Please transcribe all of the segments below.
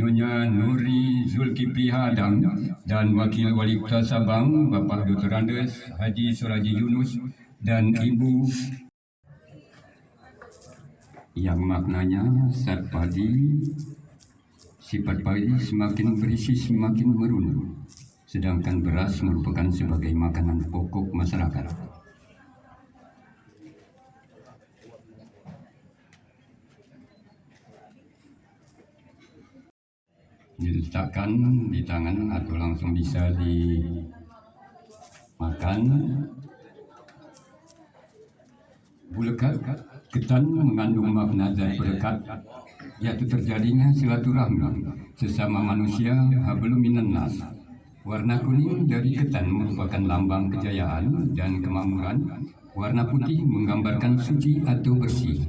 Nyonya Nuri Zulkifli Hadang dan Wakil Wali Kota Sabang Bapak Dr. Andes Haji Suraji Yunus dan Ibu yang maknanya saat pagi sifat pagi semakin berisi semakin merunduk, sedangkan beras merupakan sebagai makanan pokok masyarakat. Diletakkan di tangan atau langsung bisa dimakan. Bulekat ketan mengandung makna zat berkat, yaitu terjadinya silaturahmi sesama manusia hablum minan nas. Warna kuning dari ketan merupakan lambang kejayaan dan kemakmuran. Warna putih menggambarkan suci atau bersih.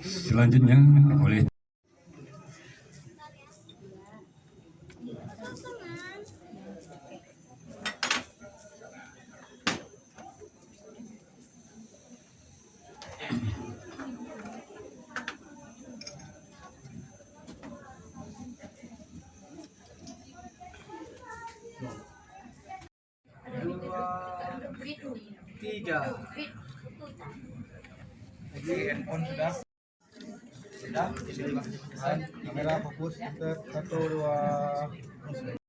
Selanjutnya oleh tiga. Lagi handphone sudah. Kamera fokus, 1, 2.